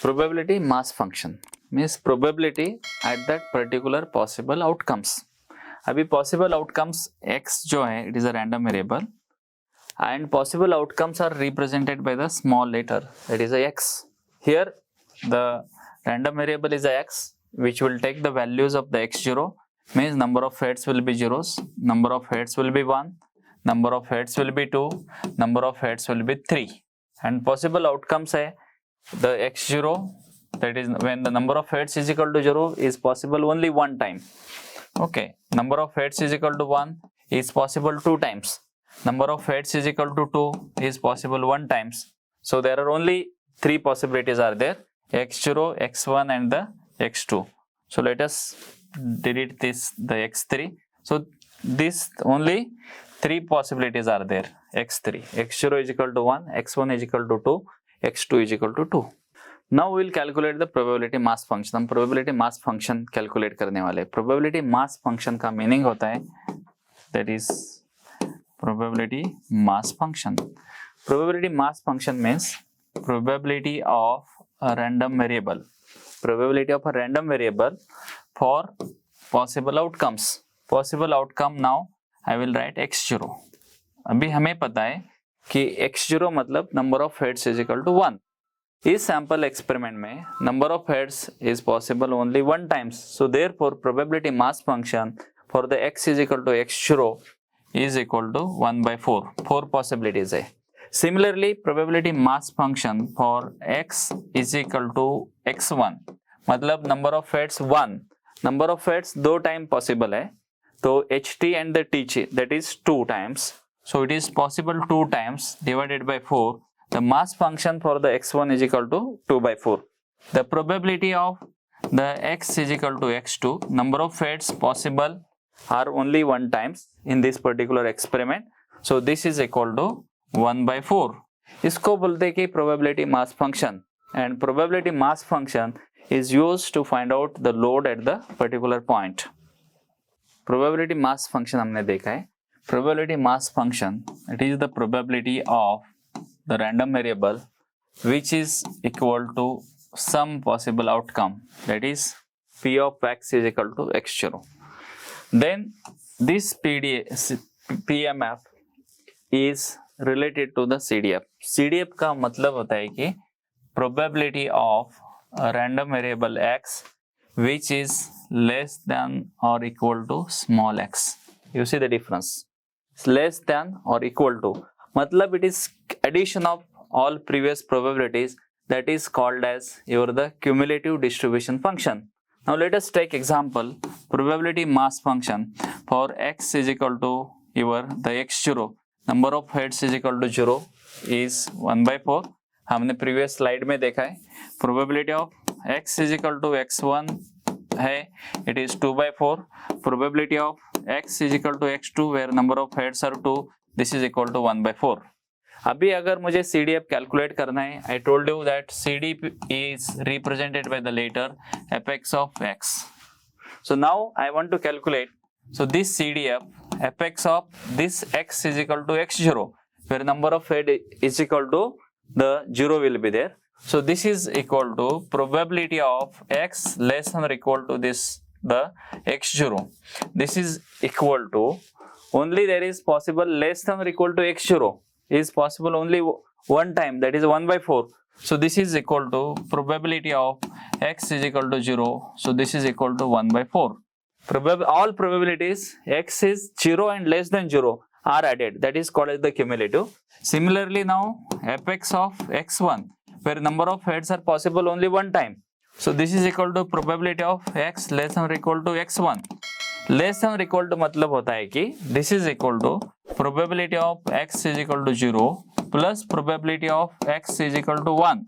Probability mass function means probability at that particular possible outcomes. अभी possible outcomes x जो है it is a random variable and possible outcomes are represented by the small letter that is a x. Here the random variable is a x which will take the values of the x0 means number of heads will be zeros, number of heads will be 1, number of heads will be 2, number of heads will be 3 and possible outcomes है the x0 that is when the number of heads is equal to 0 is possible only one time. Okay, number of heads is equal to 1 is possible 2 times. Number of heads is equal to 2 is possible 1 times. So there are only 3 possibilities are there, x0, x1 and the x2. So let us delete this the x3. So this only 3 possibilities are there, x3, x0 is equal to 1, x1 is equal to 2, x2 is equal to 2. Now we will calculate the probability mass function. हम probability mass function calculate करने वाले. Probability mass function का meaning होता है that is probability mass function. Probability mass function means probability of a random variable. Probability of a random variable for possible outcomes. Possible outcome now I will write x0. अभी हमें पता है कि x0 मतलब number of heads is equal to 1. इस sample experiment में number of heads is possible only 1 times, so therefore probability mass function for the x is equal to x0 is equal to 1/4. 4 possibilities है. Similarly probability mass function for x is equal to x1 मतलब number of heads 1, number of heads 2 time possible है तो ht and the tch that is 2 times, so it is possible 2 times divided by 4. The mass function for the x1 is equal to 2/4. The probability of the x is equal to x2. Number of heads possible are only 1 times in this particular experiment. So this is equal to 1/4. इसको बोलते हैं कि probability mass function, and probability mass function is used to find out the load at the particular point. Probability mass function हमने देखा है. Probability mass function, it is the probability of the random variable which is equal to some possible outcome, that is p of x is equal to x0. Then this PMF is related to the CDF. CDF का मतलब होता है कि probability of a random variable x which is less than or equal to small x. You see the difference, it's less than or equal to मतलब it is addition of all previous probabilities, that is called as your the cumulative distribution function. Now let us take example probability mass function for x is equal to your the x0 number of heads is equal to 0 is 1/4. हमने previous slide में देखा है probability of x is equal to x1 है it is 2/4. probability of x is equal to x2 where number of heads are 2, this is equal to 1/4. अभी अगर मुझे CDF calculate करना है, I told you that CDF is represented by the letter fx of x. So now I want to calculate. So this CDF fx of this x is equal to x0, where number of head is equal to the 0 will be there. So this is equal to probability of x less than or equal to this the x0. This is equal to only there is possible less than or equal to x0 is possible only 1 time, that is 1/4. So this is equal to probability of x is equal to 0. So this is equal to 1/4. All probabilities x is 0 and less than 0 are added, that is called as the cumulative. Similarly now fx of x1 where number of heads are possible only 1 time. So this is equal to probability of x less than or equal to x1. Less than और equal to मतलब होता है कि this is equal to probability of x is equal to 0 plus probability of x is equal to 1,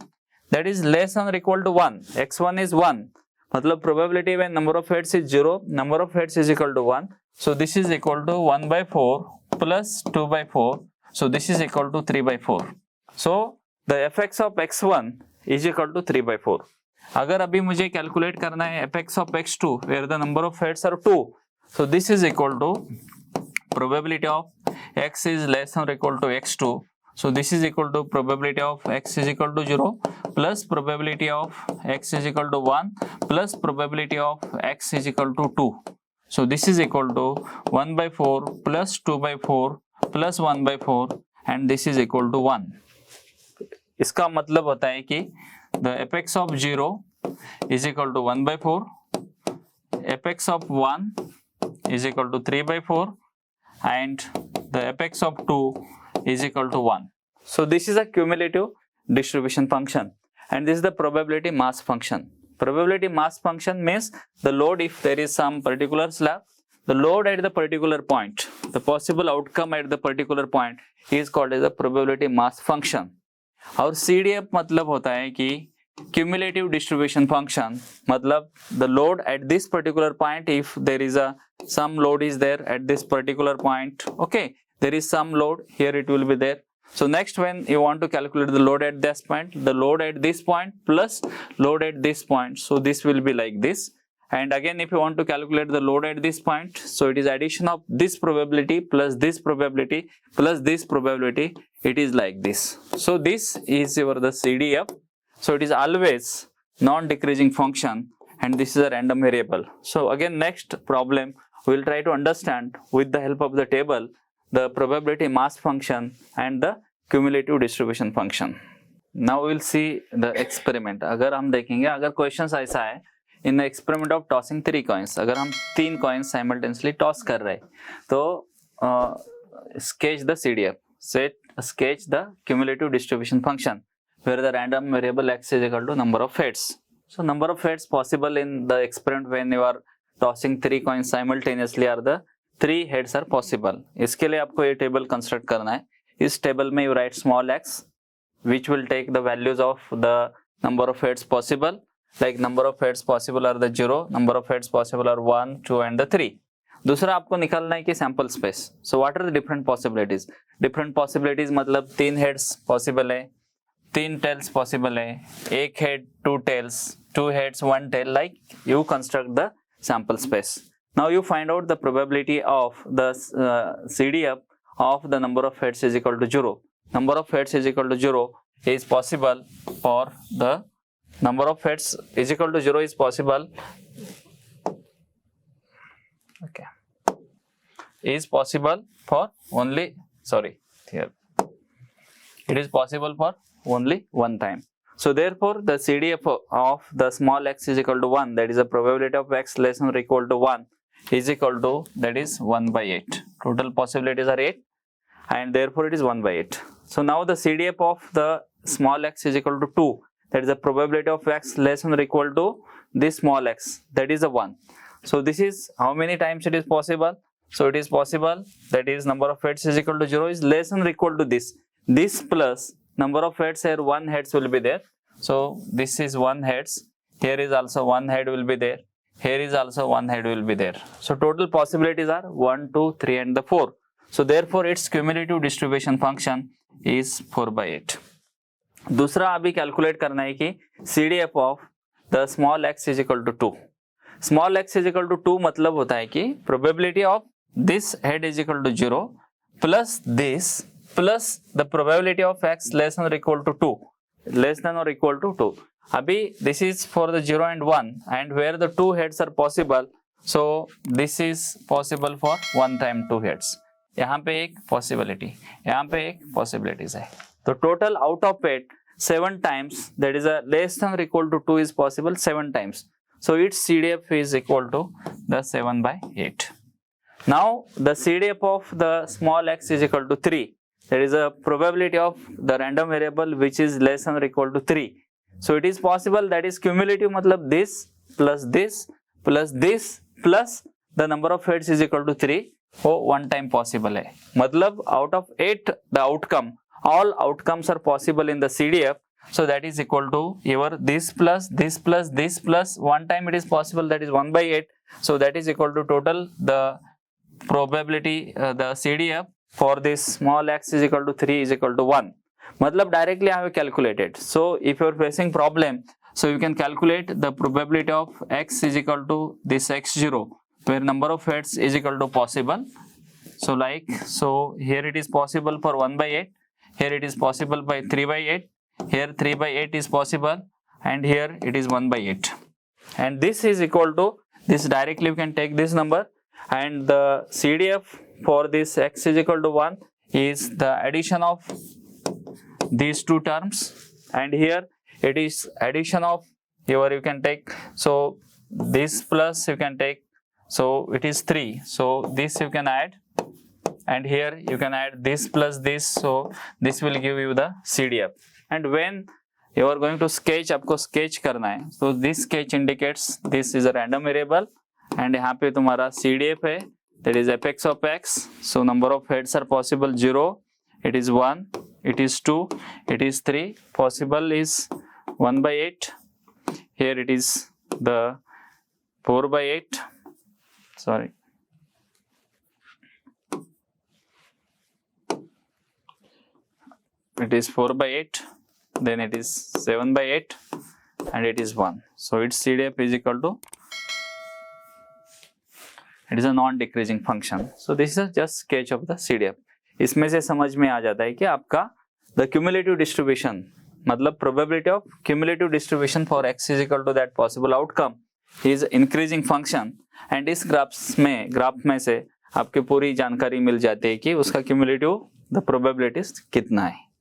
that is less than और equal to 1. x1 is 1 मतलब probability when number of heads is 0, number of heads is equal to 1, so this is equal to 1/4 plus 2/4, so this is equal to 3/4. So the fx of x1 is equal to 3/4. अगर अभी मुझे calculate करना है fx of x2 where the number of heads are 2, so this is equal to probability of x is less than or equal to x2, So this is equal to probability of x is equal to 0 plus probability of x is equal to 1 plus probability of x is equal to 2. So this is equal to 1 by 4 plus 2 by 4 plus 1 by 4 and this is equal to 1. इसका मतलब होता है कि the apex of 0 is equal to 1 by 4, apex of 1 is equal to 3 by 4 and the apex of 2 is equal to 1. So this is a cumulative distribution function and this is the probability mass function. Probability mass function means the load, if there is some particular slab, the load at the particular point, the possible outcome at the particular point is called as the probability mass function. और CDF मतलब होता है कि cumulative distribution function, मतलब the load at this particular point, if there is a some load is there at this particular point, okay, there is some load here, it will be there. So next, when you want to calculate the load at this point, the load at this point plus load at this point, so this will be like this. And again, if you want to calculate the load at this point, so it is addition of this probability plus this probability plus this probability, it is like this. So this is your the CDF. So it is always non-decreasing function and this is a random variable. So again, next problem we will try to understand with the help of the table the probability mass function and the cumulative distribution function. Now we will see the experiment. अगर हम देखेंगे, अगर question ऐसा है, in the experiment of tossing 3 coins, अगर हम 3 coins simultaneously toss कर रहे हैं तो sketch the CDF, sketch the cumulative distribution function where the random variable x is equal to number of heads. So number of heads possible in the experiment when you are tossing 3 coins simultaneously are the 3 heads are possible. इसके लिए आपको ये table construct करना है. इस table में you write small x which will take the values of the number of heads possible. Like number of heads possible are the 0, number of heads possible are 1, 2 and the 3. दूसरा आपको निकालना है कि sample space. So what are the different possibilities? Different possibilities मतलब 3 heads possible है, 3 tales possible है, 1 head 2 tails, 2 heads 1 tail, like you construct the sample space. Now you find out the probability of the CDF of the number of heads is equal to 0. Number of heads is equal to 0 is possible for the number of heads is equal to 0 is possible. Okay, is possible for only, sorry, here it is possible for only one time. So therefore the CDF of the small x is equal to 1, that is the probability of x less than or equal to 1 is equal to, that is 1 by 8. Total possibilities are 8 and therefore it is 1 by 8. So now the CDF of the small x is equal to 2, that is the probability of x less than or equal to this small x, that is a 1. So this is how many times it is possible? So it is possible, that is number of heads is equal to 0 is less than or equal to this plus number of heads, here 1 heads will be there. So this is 1 heads, here is also 1 head will be there, here is also 1 head will be there. So total possibilities are 1, 2, 3 and the 4. So therefore its cumulative distribution function is 4 by 8. दूसरा अभी calculate करना है कि CDF of the small x is equal to 2. Small x is equal to 2 मतलब होता है कि probability of this head is equal to 0 plus this plus the probability of x less than or equal to 2, less than or equal to 2. अभी this is for the 0 and 1 and where the 2 heads are possible, so this is possible for 1 time 2 heads. यहाँ पे एक possibility, यहाँ पे एक possibilities है. तो total out of it 7 times, that is a less than or equal to 2 is possible 7 times. So its CDF is equal to the 7 by 8. Now the CDF of the small x is equal to 3. There is a probability of the random variable which is less than or equal to 3. So it is possible, that is cumulative मतलब this plus this plus this plus the number of heads is equal to 3 वो 1 time possible है. मतलब out of 8 the outcome, all outcomes are possible in the CDF. So that is equal to your this plus this plus this plus 1 time it is possible, that is 1 by 8. So that is equal to total the probability the CDF for this small x is equal to 3 is equal to 1. मतलब directly I have calculated. So if you are facing problem, so you can calculate the probability of x is equal to this x0 where number of heads is equal to possible. So like, so here it is possible for 1 by 8, here it is possible by 3 by 8, here 3 by 8 is possible, and here it is 1 by 8, and this is equal to this. Directly you can take this number, and the CDF for this x is equal to 1 is the addition of these two terms, and here it is addition of here you can take, so this plus you can take, so it is 3, so this you can add, and here you can add this plus this, so this will give you the CDF. And when you are going to sketch, आपको sketch करना है, so this sketch indicates this is a random variable, and यहाँ पे तुम्हारा CDF है, that is fx of x, so number of heads are possible 0, it is 1, it is 2, it is 3, possible is 1 by 8, here it is the 4 by 8, sorry, it is 4 by 8, then it is 7 by 8, and it is 1. So its CDF is equal to, it is a non-decreasing function. So this is just sketch of the CDF. इसमें से समझ में आ जाता है कि आपका the cumulative distribution, मतलब probability of cumulative distribution for x is equal to that possible outcome is increasing function, and इस ग्राफ में से आपके पूरी जानकारी मिल जाती है कि उसका cumulative the probabilities कितना है.